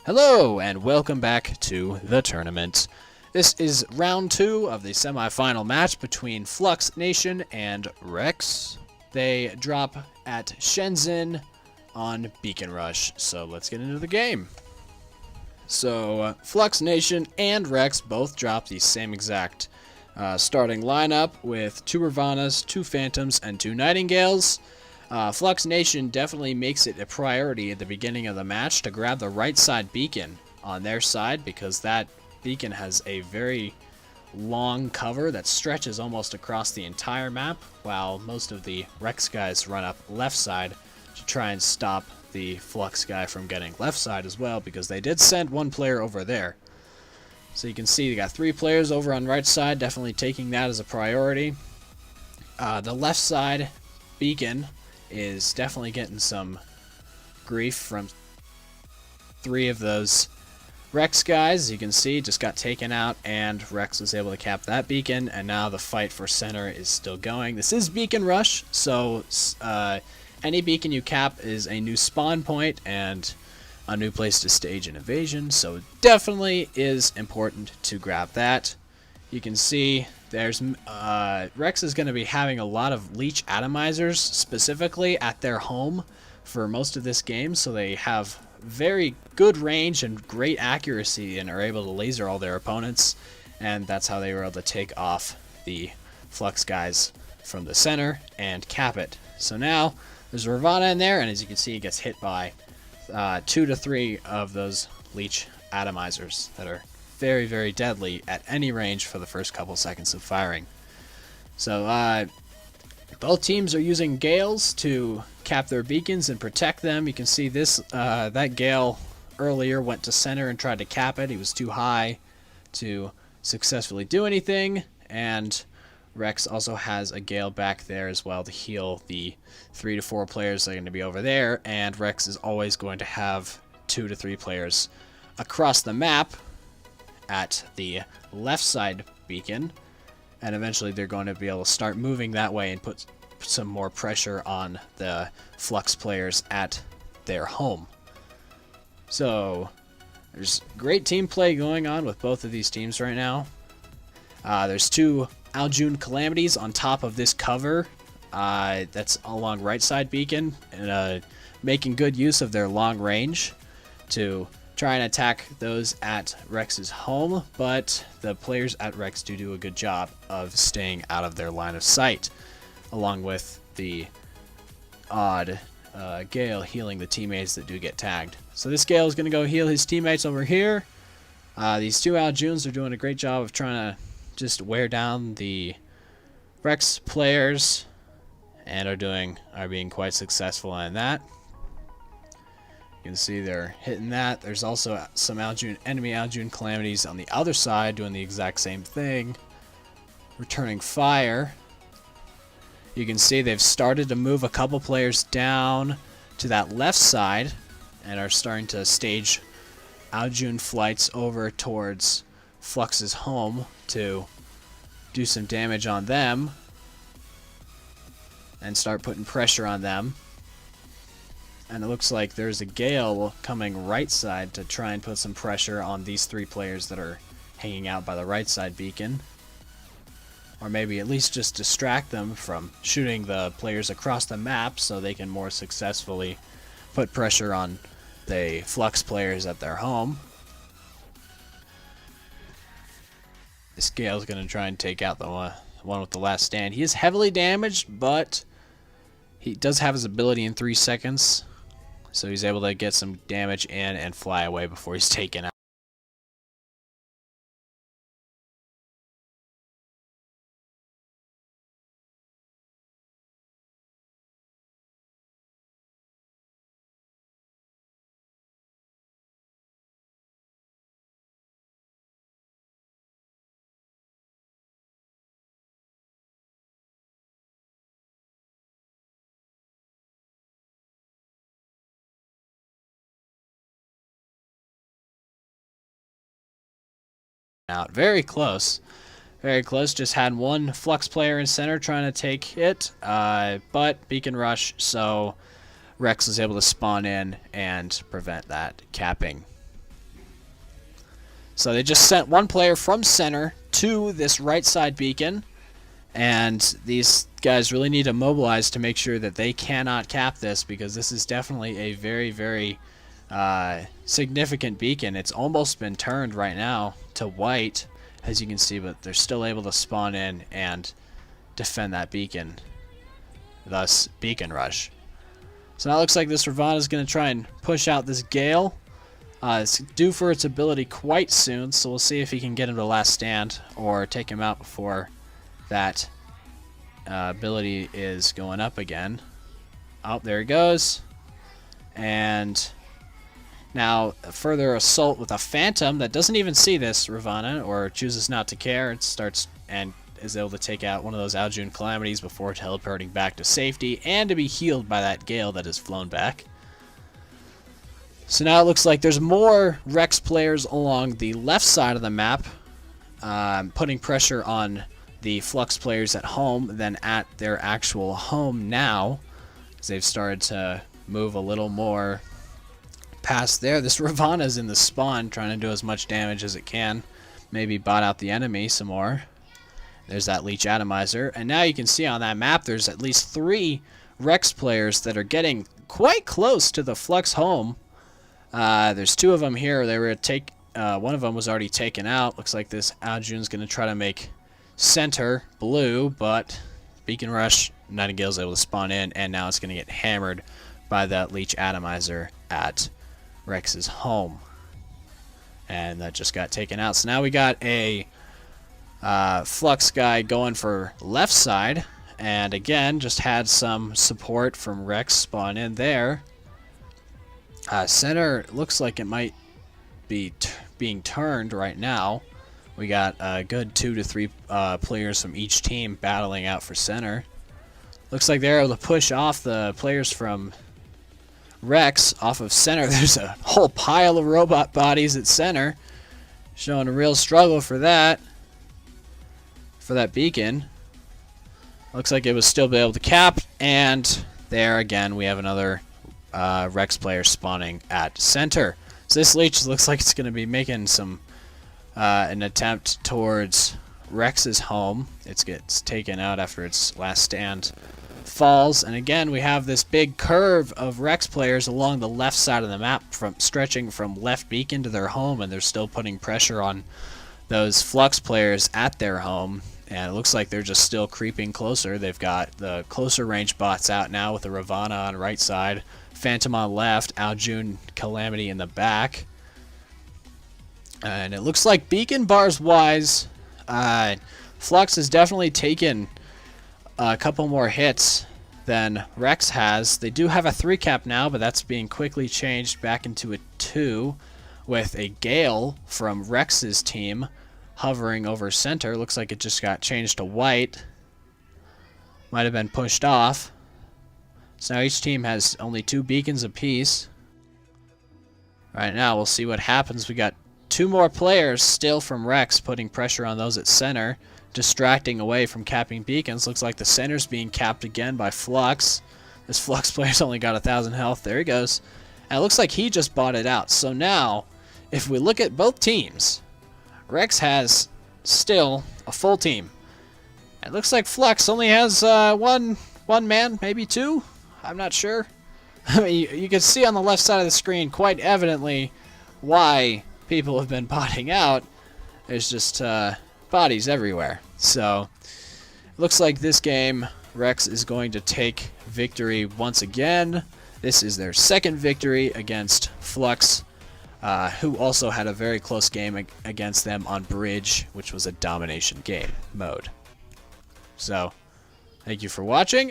Hello, and welcome back to the tournament. This is round 2 of the semi-final match between FUXU Nation and REXX. They drop at Shenzhen on Beacon Rush, so let's get into the game. So, FUXU Nation and REXX both drop the same exact starting lineup with 2 Ravana's, 2 Phantoms, and 2 Nightingales. FUXU Nation definitely makes it a priority at the beginning of the match to grab the right side beacon on their side, because that beacon has a very long cover that stretches almost across the entire map, while most of the REXX guys run up left side to try and stop the FUXU guy from getting left side as well, because they did send 1 player over there. So you can see they got 3 players over on right side, definitely taking that as a priority. The left side beacon is definitely getting some grief from 3 of those REXX guys. As you can see, just got taken out, and REXX was able to cap that beacon, and now the fight for center is still going. This is Beacon Rush, so any beacon you cap is a new spawn point and a new place to stage an invasion, so it definitely is important to grab that. You can see there's REXX is going to be having a lot of leech atomizers specifically at their home for most of this game, so they have very good range and great accuracy and are able to laser all their opponents, and that's how they were able to take off the FUXU guys from the center and cap it. So now there's Ravana in there, and as you can see, he gets hit by 2 to 3 of those leech atomizers that are very, very deadly at any range for the first couple seconds of firing. So both teams are using Gales to cap their beacons and protect them. You can see this that Gale earlier went to center and tried to cap it. He was too high to successfully do anything, and REXX also has a Gale back there as well to heal the 3 to 4 players that are going to be over there, and REXX is always going to have 2 to 3 players across the map at the left side beacon, and eventually they're going to be able to start moving that way and put some more pressure on the FUXU players at their home. So there's great team play going on with both of these teams right now. There's 2 Aljun Calamities on top of this cover that's along right side beacon, and making good use of their long range to try and attack those at REXX's home, but the players at REXX do a good job of staying out of their line of sight, along with the odd Gale healing the teammates that do get tagged. So this Gale is going to go heal his teammates over here. These 2 Aljuns are doing a great job of trying to just wear down the REXX players, and are being quite successful in that. You can see they're hitting that. There's also some enemy Aljun Calamities on the other side doing the exact same thing, returning fire. You can see they've started to move a couple players down to that left side and are starting to stage Aljun flights over towards FUXU's home to do some damage on them and start putting pressure on them. And it looks like there's a Gale coming right side to try and put some pressure on these 3 players that are hanging out by the right side beacon. Or maybe at least just distract them from shooting the players across the map so they can more successfully put pressure on the FUXU players at their home. This Gale's going to try and take out the one with the last stand. He is heavily damaged, but he does have his ability in 3 seconds. So he's able to get some damage in and fly away before he's taken out. Very close. Very close. Just had 1 FUXU player in center trying to take it, but Beacon Rush, so REXX was able to spawn in and prevent that capping. So they just sent one player from center to this right side beacon, and these guys really need to mobilize to make sure that they cannot cap this, because this is definitely a very, very significant beacon. It's almost been turned right now to white, as you can see, but they're still able to spawn in and defend that beacon, thus beacon rush. So now it looks like this Ravana is going to try and push out this Gale. It's due for its ability quite soon, so we'll see if he can get him to last stand or take him out before that ability is going up again. Oh, there he goes. And now a further assault with a Phantom that doesn't even see this Ravana, or chooses not to care. It starts and is able to take out one of those Aljun Calamities before teleporting back to safety and to be healed by that Gale that has flown back. So now it looks like there's more REXX players along the left side of the map, putting pressure on the FUXU players at home than at their actual home now, because they've started to move a little more past there. This Ravana's in the spawn trying to do as much damage as it can, maybe bot out the enemy some more. There's that Leech Atomizer, and now you can see on that map there's at least 3 REXX players that are getting quite close to the FUXU home. There's 2 of them here. They were one of them was already taken out. Looks like this Aljun's going to try to make center blue, but Beacon Rush, Nightingale's able to spawn in, and now it's going to get hammered by that Leech Atomizer at REXX's home. And that just got taken out. So now we got a FUXU guy going for left side, and again, just had some support from REXX spawn in there. Center looks like it might be being turned right now. We got a good 2 to 3 players from each team battling out for center. Looks like they're able to push off the players from REXX off of center. There's a whole pile of robot bodies at center, showing a real struggle for that beacon. Looks like it was still be able to cap, and there again we have another REXX player spawning at center. So this Leech looks like it's going to be making some an attempt towards REXX's home. It gets taken out after its last stand falls, and again we have this big curve of REXX players along the left side of the map, stretching from left beacon to their home, and they're still putting pressure on those FUXU players at their home. And it looks like they're just still creeping closer. They've got the closer range bots out now with the Ravana on right side, Phantom on left, Aljun Calamity in the back. And it looks like beacon bars wise, FUXU has definitely taken a couple more hits than REXX has. They do have a 3 cap now, but that's being quickly changed back into a 2 with a Gale from REXX's team hovering over center. Looks like it just got changed to white. Might have been pushed off. So now each team has only 2 beacons apiece. Right now we'll see what happens. We got 2 more players still from REXX putting pressure on those at center, distracting away from capping beacons. Looks like the center's being capped again by FUXU. This FUXU player's only got 1,000 health. There he goes. And it looks like he just bought it out. So now, if we look at both teams, REXX has still a full team. It looks like FUXU only has one man, maybe 2. I'm not sure. I mean, you can see on the left side of the screen quite evidently why people have been botting out. There's just bodies everywhere. So it looks like this game REXX is going to take victory once again. This is their 2nd victory against FUXU, who also had a very close game against them on Bridge, which was a domination game mode. So, thank you for watching.